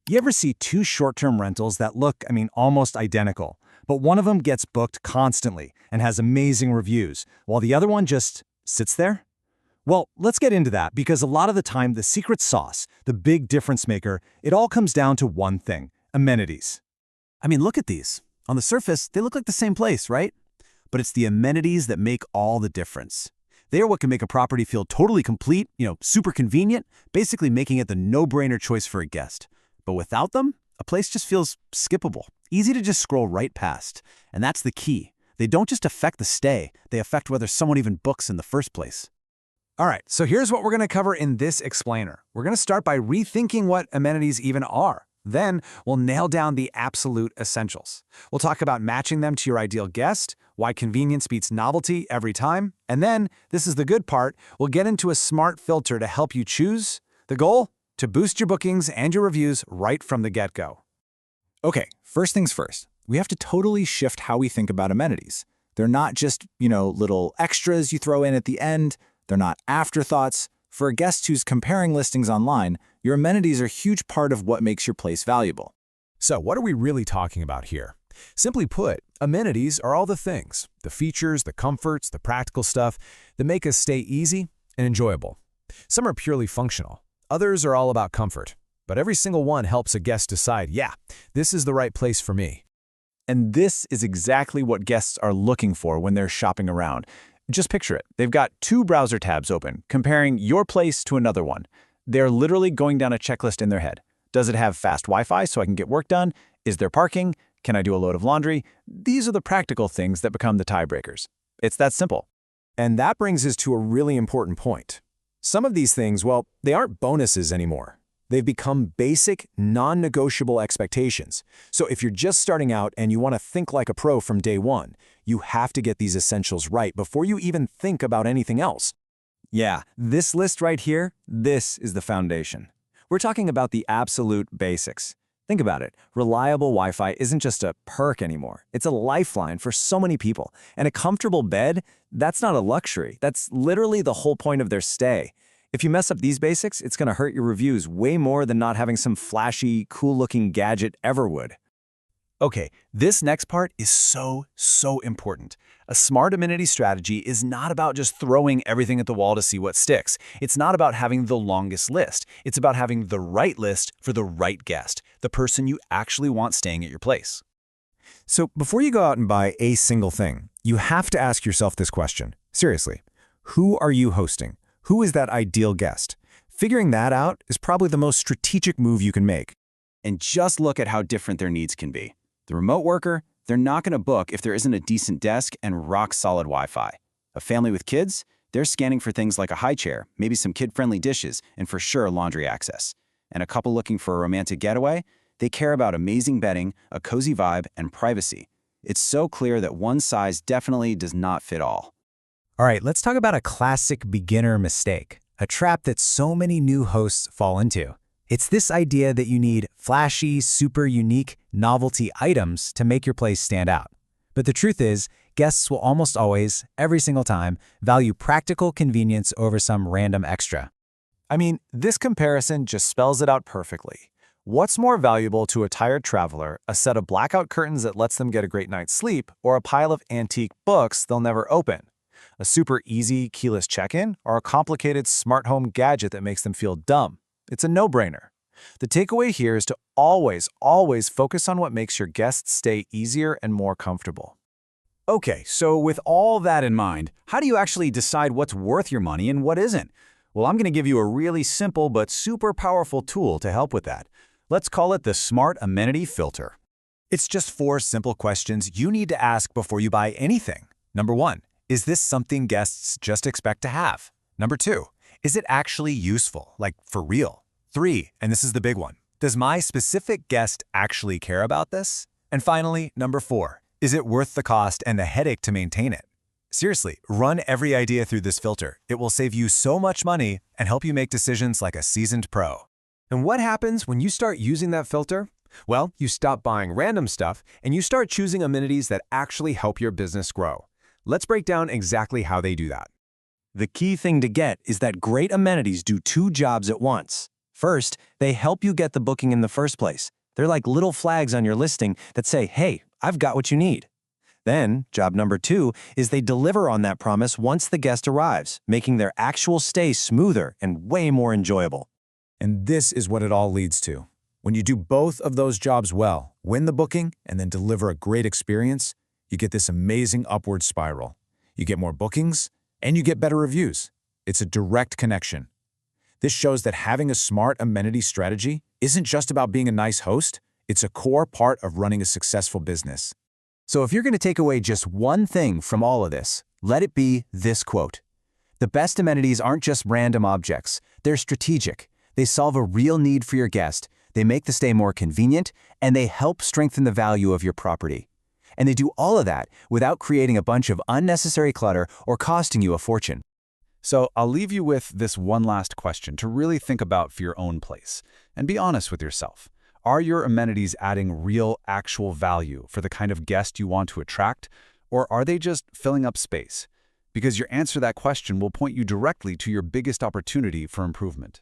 You ever see two short-term rentals that look, almost identical, but one of them gets booked constantly and has amazing reviews, while the other one just sits there? Well, let's get into that because a lot of the time the secret sauce, the big difference maker, it all comes down to one thing: amenities. Look at these. On the surface, they look like the same place, right? But it's the amenities that make all the difference. They are what can make a property feel totally complete, super convenient, basically making it the no-brainer choice for a guest. But without them, a place just feels skippable, easy to just scroll right past. And that's the key. They don't just affect the stay, they affect whether someone even books in the first place. All right, so here's what we're going to cover in this explainer. We're going to start by rethinking what amenities even are. Then we'll nail down the absolute essentials. We'll talk about matching them to your ideal guest, why convenience beats novelty every time, and then, this is the good part, we'll get into a smart filter to help you choose. The goal? To boost your bookings and your reviews right from the get-go. Okay, first things first. We have to totally shift how we think about amenities. They're not just, little extras you throw in at the end. They're not afterthoughts. For a guest who's comparing listings online, your amenities are a huge part of what makes your place valuable. So what are we really talking about here? Simply put, amenities are all the things, the features, the comforts, the practical stuff that make us stay easy and enjoyable. Some are purely functional. Others are all about comfort. But every single one helps a guest decide, yeah, this is the right place for me. And this is exactly what guests are looking for when they're shopping around. Just picture it. They've got two browser tabs open, comparing your place to another one. They're literally going down a checklist in their head. Does it have fast Wi-Fi so I can get work done? Is there parking? Can I do a load of laundry? These are the practical things that become the tiebreakers. It's that simple. And that brings us to a really important point. Some of these things, well, they aren't bonuses anymore. They've become basic, non-negotiable expectations. So if you're just starting out and you want to think like a pro from day one, you have to get these essentials right before you even think about anything else. Yeah, this list right here, this is the foundation. We're talking about the absolute basics. Think about it. Reliable Wi-Fi isn't just a perk anymore. It's a lifeline for so many people. And a comfortable bed, that's not a luxury. That's literally the whole point of their stay. If you mess up these basics, it's going to hurt your reviews way more than not having some flashy, cool-looking gadget ever would. Okay, this next part is so important. A smart amenity strategy is not about just throwing everything at the wall to see what sticks. It's not about having the longest list. It's about having the right list for the right guest, the person you actually want staying at your place. So before you go out and buy a single thing, you have to ask yourself this question. Seriously, who are you hosting? Who is that ideal guest? Figuring that out is probably the most strategic move you can make. And just look at how different their needs can be. The remote worker, they're not going to book if there isn't a decent desk and rock-solid Wi-Fi. A family with kids, they're scanning for things like a high chair, maybe some kid-friendly dishes, and for sure laundry access. And a couple looking for a romantic getaway, they care about amazing bedding, a cozy vibe, and privacy. It's so clear that one size definitely does not fit all. All right, let's talk about a classic beginner mistake, a trap that so many new hosts fall into. It's this idea that you need flashy, super unique, novelty items to make your place stand out. But the truth is, guests will almost always, every single time, value practical convenience over some random extra. This comparison just spells it out perfectly. What's more valuable to a tired traveler, a set of blackout curtains that lets them get a great night's sleep, or a pile of antique books they'll never open? A super easy keyless check-in, or a complicated smart home gadget that makes them feel dumb? It's a no-brainer. The takeaway here is to always focus on what makes your guests stay easier and more comfortable. Okay, so with all that in mind, how do you actually decide what's worth your money and what isn't? Well, I'm going to give you a really simple but super powerful tool to help with that. Let's call it the Smart Amenity Filter. It's just 4 simple questions you need to ask before you buy anything. Number 1, is this something guests just expect to have? Number 2, is it actually useful, like for real? 3, and this is the big one, does my specific guest actually care about this? And finally, number 4, is it worth the cost and the headache to maintain it? Seriously, run every idea through this filter. It will save you so much money and help you make decisions like a seasoned pro. And what happens when you start using that filter? Well, you stop buying random stuff and you start choosing amenities that actually help your business grow. Let's break down exactly how they do that. The key thing to get is that great amenities do 2 jobs at once. First, they help you get the booking in the first place. They're like little flags on your listing that say, hey, I've got what you need. Then, job number 2 is they deliver on that promise once the guest arrives, making their actual stay smoother and way more enjoyable. And this is what it all leads to. When you do both of those jobs well, win the booking, and then deliver a great experience, you get this amazing upward spiral. You get more bookings, and you get better reviews. It's a direct connection. This shows that having a smart amenity strategy isn't just about being a nice host, it's a core part of running a successful business. So if you're going to take away just one thing from all of this, let it be this quote. The best amenities aren't just random objects. They're strategic. They solve a real need for your guest. They make the stay more convenient, and they help strengthen the value of your property. And they do all of that without creating a bunch of unnecessary clutter or costing you a fortune. So I'll leave you with this one last question to really think about for your own place. And be honest with yourself. Are your amenities adding real, actual value for the kind of guest you want to attract, or are they just filling up space? Because your answer to that question will point you directly to your biggest opportunity for improvement.